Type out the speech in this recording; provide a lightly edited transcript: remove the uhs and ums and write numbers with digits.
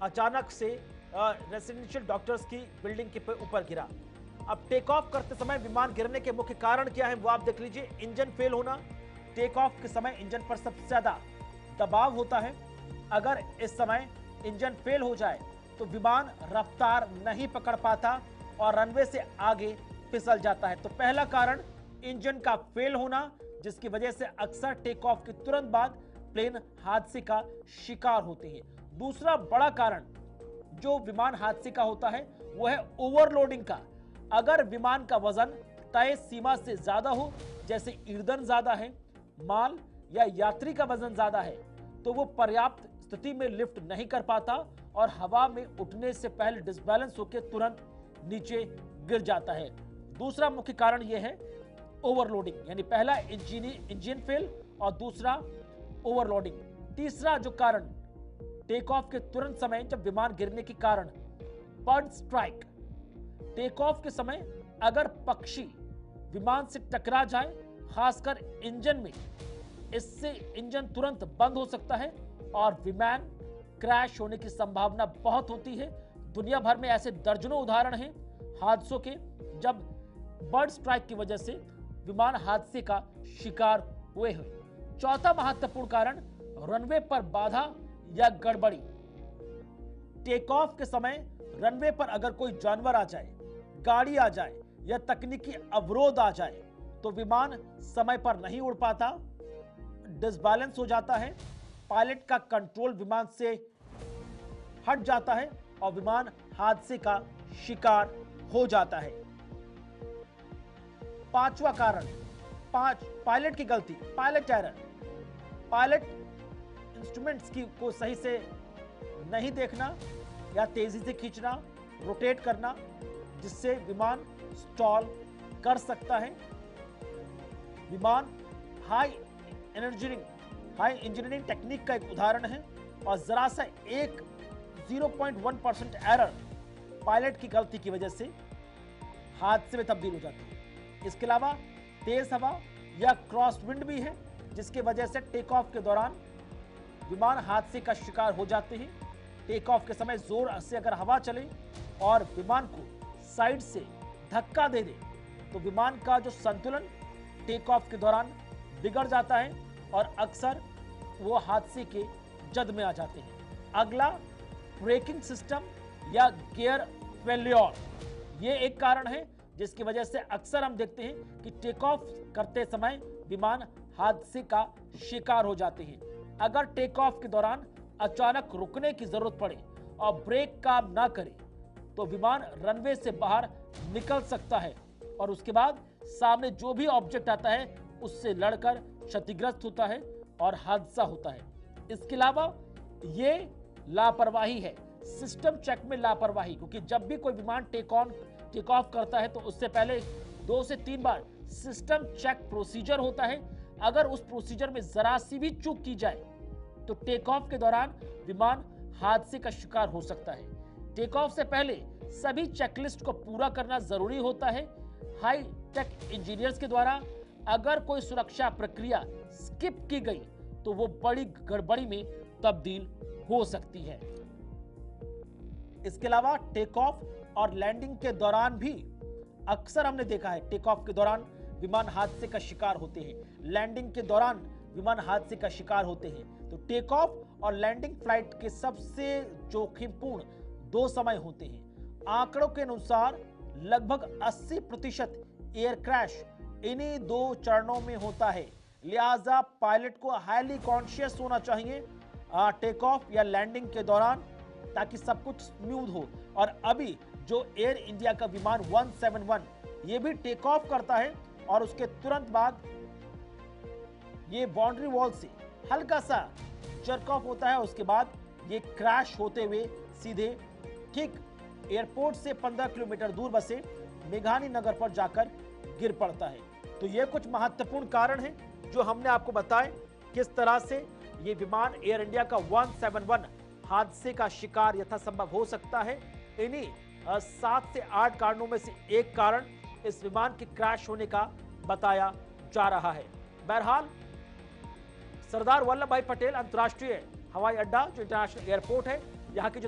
अचानक से residential doctors की बिल्डिंग के ऊपर गिरा। अब टेक ऑफ करते समय विमान गिरने के मुख्य कारण क्या है वो आप देख लीजिए। इंजन फेल होना। टेक ऑफ के समय इंजन पर सबसे ज्यादा दबाव होता है। अगर इस समय इंजन फेल हो जाए तो विमान रफ्तार नहीं पकड़ पाता और रनवे से आगे फिसल जाता है। तो पहला कारण इंजन का फेल होना, जिसकी वजह से अक्सर टेक ऑफ के तुरंत बाद प्लेन हादसे का शिकार होते हैं। दूसरा बड़ा कारण जो विमान हादसे का होता है वो है ओवरलोडिंग का। अगर विमान का वजन तय सीमा से ज्यादा हो, जैसे ईंधन ज्यादा है, माल या यात्री का वजन ज्यादा है, तो वो पर्याप्त स्थिति में लिफ्ट नहीं कर पाता और हवा में उठने से पहले डिसबैलेंस होकर तुरंत नीचे गिर जाता है। दूसरा मुख्य कारण यह है ओवरलोडिंग, यानी पहला इंजन फेल और दूसरा ओवरलोडिंग। तीसरा जो कारण टेक ऑफ के तुरंत समय जब विमान गिरने के कारण बर्ड स्ट्राइक। टेक ऑफ के समय अगर पक्षी विमान से टकरा जाए, खासकर इंजन में, इससे इंजन तुरंत बंद हो सकता है और विमान क्रैश होने की संभावना बहुत होती है। दुनिया भर में ऐसे दर्जनों उदाहरण हैं हादसों के जब बर्ड स्ट्राइक की वजह से विमान हादसे का शिकार हुए हैं। चौथा महत्वपूर्ण कारण रनवे पर बाधा या गड़बड़ी। टेक ऑफ के समय रनवे पर अगर कोई जानवर आ जाए, गाड़ी आ जाए या तकनीकी अवरोध आ जाए तो विमान समय पर नहीं उड़ पाता, डिसबैलेंस हो जाता है, पायलट का कंट्रोल विमान से हट जाता है और विमान हादसे का शिकार हो जाता है। पांचवा कारण पायलट की गलती, पायलट एरर। पायलट इंस्ट्रूमेंट्स को सही से नहीं देखना या तेजी से खींचना, रोटेट करना, जिससे विमान स्टॉल कर सकता है। विमान हाई इंजीनियरिंग टेक्निक का एक उदाहरण है और जरा सा एक 0.1% एरर पायलट की गलती की वजह से हादसे में तब्दील हो जाती है। इसके अलावा तेज हवा या क्रॉस विंड भी है, जिसकी वजह से टेक ऑफ के दौरान विमान हादसे का शिकार हो जाते हैं। टेक ऑफ के समय जोर से अगर हवा चले और विमान को साइड से धक्का दे दे तो विमान का जो संतुलन टेक ऑफ के दौरान बिगड़ जाता है और अक्सर वो हादसे के जद में आ जाते हैं। अगला ब्रेकिंग सिस्टम या गियर फेल्योर, ये एक कारण है जिसकी वजह से अक्सर हम देखते हैं कि टेक ऑफ करते समय विमान हादसे का शिकार हो जाते हैं। अगर टेक ऑफ के दौरान अचानक रुकने की जरूरत पड़े और ब्रेक काम ना करे तो विमान रनवे से बाहर निकल सकता है और उसके बाद सामने जो भी ऑब्जेक्ट आता है उससे लड़कर क्षतिग्रस्त होता है और हादसा होता है। इसके अलावा ये लापरवाही है, सिस्टम चेक में लापरवाही, क्योंकि जब भी कोई विमान टेक ऑफ करता है तो उससे पहले 2 से 3 बार सिस्टम चेक प्रोसीजर होता है। अगर उस प्रोसीजर में जरा सी भी चूक की जाए तो टेक ऑफ के दौरान विमान हादसे का शिकार हो सकता है। टेक ऑफ से पहले सभी चेकलिस्ट को पूरा करना जरूरी होता है। हाई टेक इंजीनियर्स के द्वारा अगर कोई सुरक्षा प्रक्रिया स्किप की गई तो वो बड़ी गड़बड़ी में तब्दील हो सकती है। इसके अलावा टेक ऑफ और लैंडिंग के दौरान भी अक्सर हमने देखा है टेक ऑफ के दौरान विमान हादसे का शिकार होते हैं, लैंडिंग के दौरान विमान हादसे का शिकार होते हैं। तो टेक ऑफ और लैंडिंग फ्लाइट के सबसे जोखिमपूर्ण 2 समय होते हैं। आंकड़ों के अनुसार लगभग 80% एयर क्रैश इन्हीं 2 चरणों में होता है। लिहाजा पायलट को हाईली कॉन्शियस होना चाहिए टेक ऑफ या लैंडिंग के दौरान, ताकि सब कुछ स्मूथ हो। और अभी जो एयर इंडिया का विमान 171 ये भी टेक ऑफ करता है और उसके तुरंत बाद ये बाउंड्री वॉल से हल्का सा जर्क ऑफ होता है। उसके बाद ये क्रैश होते हुए सीधे ठीक एयरपोर्ट से 15 किलोमीटर दूर बसे मेघानी नगर पर जाकर गिर पड़ता है। तो ये कुछ महत्वपूर्ण कारण हैं जो हमने आपको बताए किस तरह से ये विमान एयर इंडिया का 171 हादसे का शिकार यथासंभव हो सकता है। इन्हीं 7 से 8 कारणों में से एक कारण इस विमान के क्रैश होने का बताया जा रहा है। बहरहाल सरदार वल्लभ भाई पटेल अंतर्राष्ट्रीय हवाई अड्डा जो इंटरनेशनल एयरपोर्ट है, यहाँ की जो